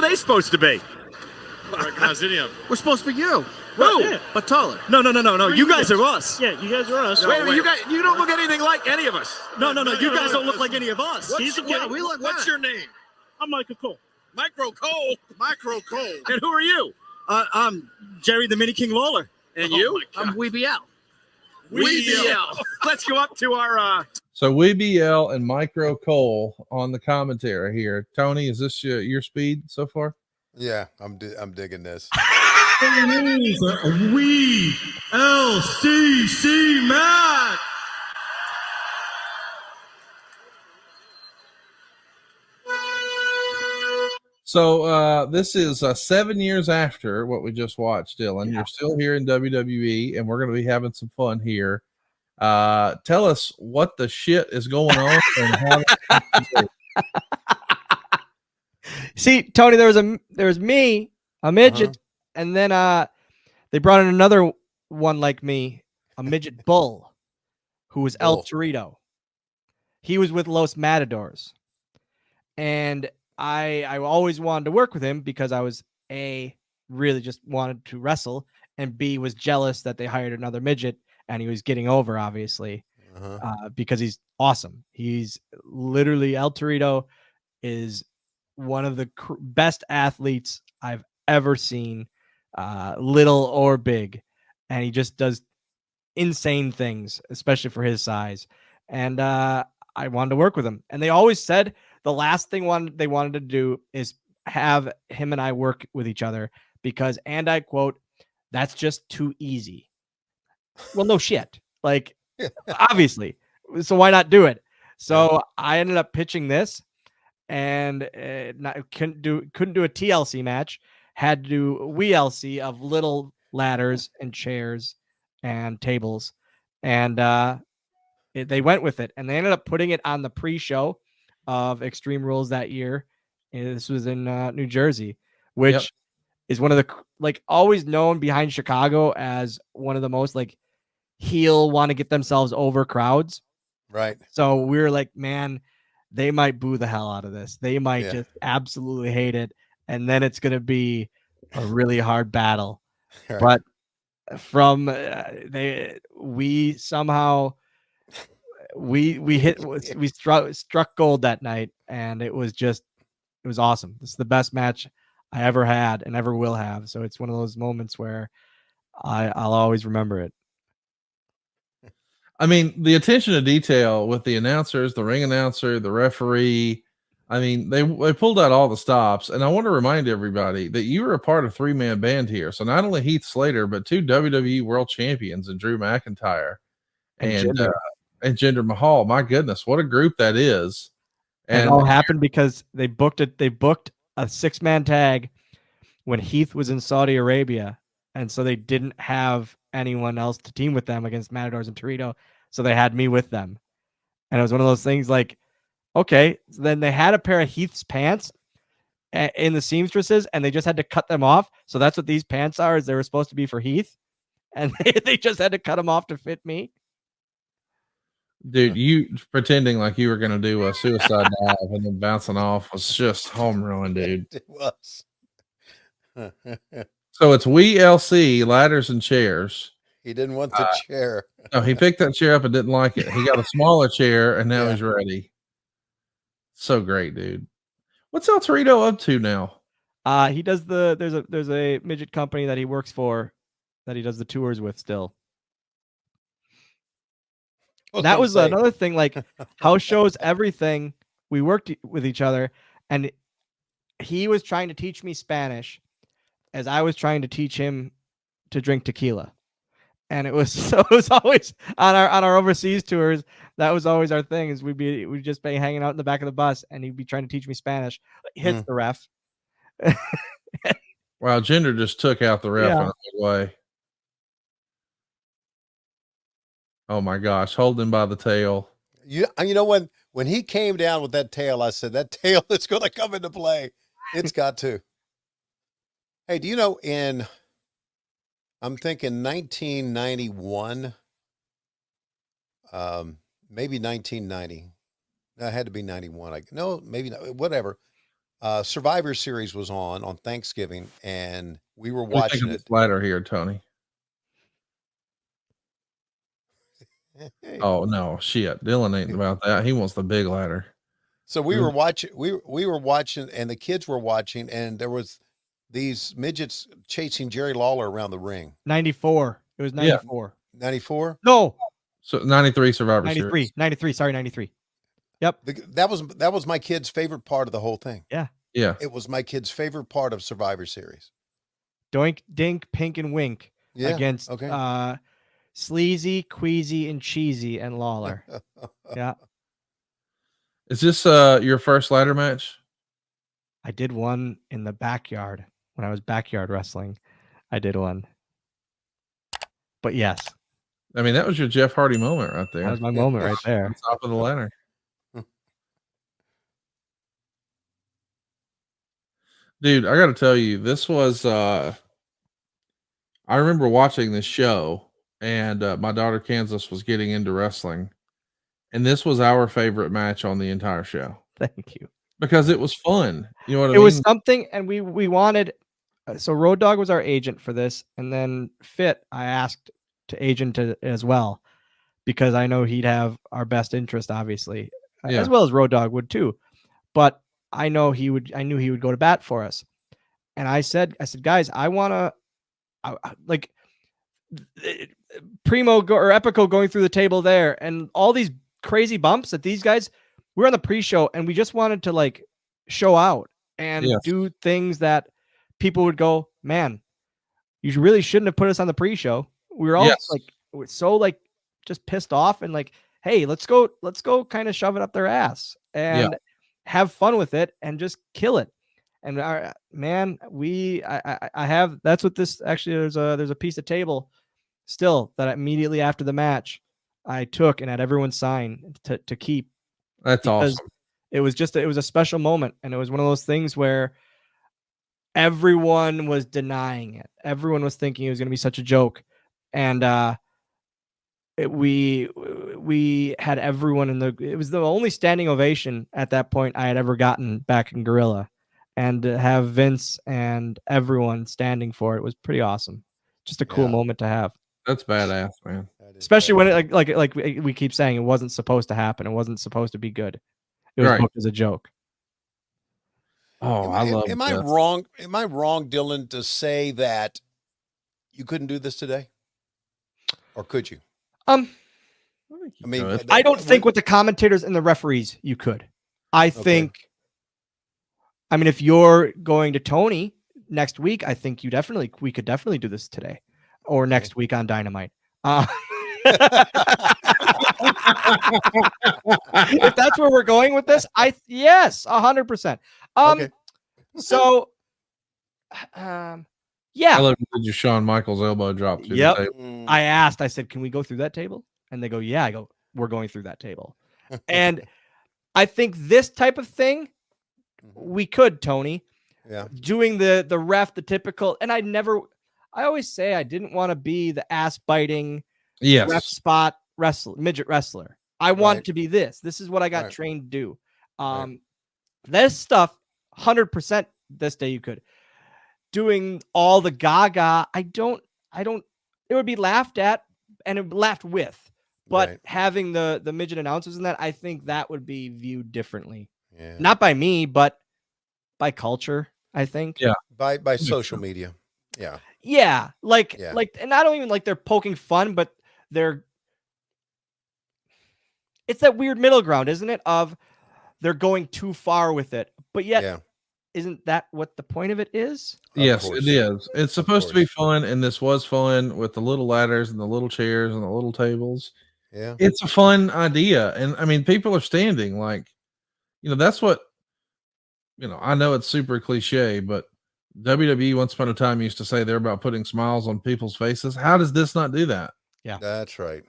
they supposed to be? I don't recognize any of them. We're supposed to be you. Who? Yeah. But taller. No. You guys are us. Yeah, you guys are us. Wait a minute, you don't look anything like any of us. No, You guys don't look like any of us. He's a kid. We look What's bad. your name? I'm Michael Cole. Micro Cole. Micro Cole. And who are you? I'm Jerry the Mini King Lawler. And Oh you? my God. I'm WeBL. WeBL. Let's go up to our So WeBL and Micro Cole on the commentary here. Tony, is this your speed so far? Yeah, I'm digging this. We LCC match. So this is 7 years after what we just watched, Dylan. You're still here in WWE, and we're going to be having some fun here. Tell us what the shit is going on and how. See, Tony, there was me, a midget, and then they brought in another one like me, a midget bull, who was El Torito. He was with Los Matadors, and I always wanted to work with him because I was A, really just wanted to wrestle, and B, was jealous that they hired another midget and he was getting over, obviously, because he's awesome. He's literally, El Torito is one of the best athletes I've ever seen, little or big, and he just does insane things, especially for his size. And I wanted to work with him, and they always said the last thing they wanted to do is have him and I work with each other because, and I quote, "That's just too easy." Well, no shit. Like, obviously. So why not do it? So I ended up pitching this, and couldn't do a TLC match. Had to do WeLC of little ladders and chairs and tables, and they went with it, and they ended up putting it on the pre-show of Extreme Rules that year. And this was in New Jersey, which is one of the always known behind Chicago as one of the most heel want to get themselves over crowds. Right. So we were like, man, they might boo the hell out of this. They might just absolutely hate it, and then it's gonna be a really hard battle. Right. But from we struck gold that night, and it was awesome. This is the best match I ever had and ever will have. So it's one of those moments where I'll always remember it. I mean, the attention to detail with the announcers, the ring announcer, the referee. I mean, they pulled out all the stops, and I want to remind everybody that you were a part of a 3-man band here. So not only Heath Slater, but 2 WWE World Champions and Drew McIntyre and Jinder Mahal. My goodness, what a group that is! And it all happened because they booked a 6-man tag when Heath was in Saudi Arabia, and so they didn't have anyone else to team with them against Matadors and Torito, so they had me with them. And it was one of those things like, okay, so then they had a pair of Heath's pants in the seamstresses, and they just had to cut them off. So that's what these pants are, is they were supposed to be for Heath, and they just had to cut them off to fit me. Dude, you pretending like you were going to do a suicide dive and then bouncing off was just home run, dude. It was. So it's WeLC, ladders and chairs. He didn't want the chair. No, he picked that chair up and didn't like it. He got a smaller chair, and now he's ready. So great, dude. What's El Torito up to now? He does there's a midget company that he works for that he does the tours with still. That was another thing, like house shows, everything. We worked with each other, and he was trying to teach me Spanish as I was trying to teach him to drink tequila. And it was always on our overseas tours. That was always our thing, is we'd just be hanging out in the back of the bus, and he'd be trying to teach me Spanish. Hits the ref. Wow, Jinder just took out the ref in a big way. Oh my gosh, hold him by the tail. You know when he came down with that tail, I said, that tail is going to come into play. It's got to. Hey, do you know I'm thinking 1991, maybe 1990. That had to be 91. No, maybe not, whatever. Survivor Series was on Thanksgiving, and we were What do you think watching of it. this ladder here, Tony? Hey. Oh no, shit. Dylan ain't about that. He wants the big ladder. So we were watching. We were watching, and the kids were watching, and there was these midgets chasing Jerry Lawler around the ring. 94. It was 94. 94. No, So 93 Survivor 93. Series. 93. Sorry, 93. Yep. That was my kid's favorite part of the whole thing. Yeah. Yeah. It was my kid's favorite part of Survivor Series. Doink, Dink, Pink, and Wink against Sleazy, Queasy, and Cheesy and Lawler. Yeah. Is this your first ladder match? I did one in the backyard when I was backyard wrestling. I did one. But yes, I mean, that was your Jeff Hardy moment right there. that was my moment right there. On top of the ladder. Dude, I got to tell you, this was I remember watching this show, and my daughter Kansas was getting into wrestling, and this was our favorite match on the entire show Thank you. because it was fun. You know what I mean? It was something, and we wanted. So Road Dogg was our agent for this, and then Fit I asked to agent as well, because I know he'd have our best interest, obviously, as well as Road Dogg would too. But I know he would. I knew he would go to bat for us, and I said, guys, I want to, like, Primo or Epico going through the table there, and all these crazy bumps that these guys. We were on the pre-show, and we just wanted to like show out and do things that people would go, man, you really shouldn't have put us on the pre-show. We were all we're so like just pissed off and like, hey, let's go kind of shove it up their ass and have fun with it and just kill it. And man, I have, that's what this actually, there's a piece of table still that immediately after the match I took and had everyone sign to keep. That's awesome. It was a special moment, and it was one of those things where everyone was denying it. Everyone was thinking it was going to be such a joke, and we had everyone it was the only standing ovation at that point I had ever gotten back in Gorilla, and to have Vince and everyone standing for it was pretty awesome. Just a cool moment to have. That's badass, man. Especially when it, like we keep saying, it wasn't supposed to happen. It wasn't supposed to be good. It was booked as a joke. Oh, I love it. Am I wrong? Am I wrong, Dylan, to say that you couldn't do this today? Or could you? I mean, I don't think with the commentators and the referees you could. I think, I mean, if you're going to Tony next week, I think we could definitely do this today or next week on Dynamite. If that's where we're going with this, yes, 100%. So, I love you, Shawn Michaels elbow drop through the table. I asked, I said, can we go through that table? And they go, yeah. I go, we're going through that table. And I think this type of thing, we could, Tony. Yeah. Doing the ref, the typical, and I always say I didn't want to be the ass biting ref spot midget wrestler. I want to be this. This is what I got trained to do. This stuff, 100% this day you could. Doing all the gaga, I don't, it would be laughed at and it laughed with. But having the midget announcers in that, I think that would be viewed differently. Yeah. Not by me, but by culture, I think. Yeah. By social media. Yeah. Yeah. Like, and I don't even like they're poking fun, but it's that weird middle ground, isn't it? Of they're going too far with it, but yet isn't that what the point of it is? Yes, it is. It's supposed to be fun, and this was fun with the little ladders and the little chairs and the little tables. Yeah, it's a fun idea, and I mean, people are standing like, that's what, I know it's super cliche, but WWE once upon a time used to say they're about putting smiles on people's faces. How does this not do that? Yeah, that's right.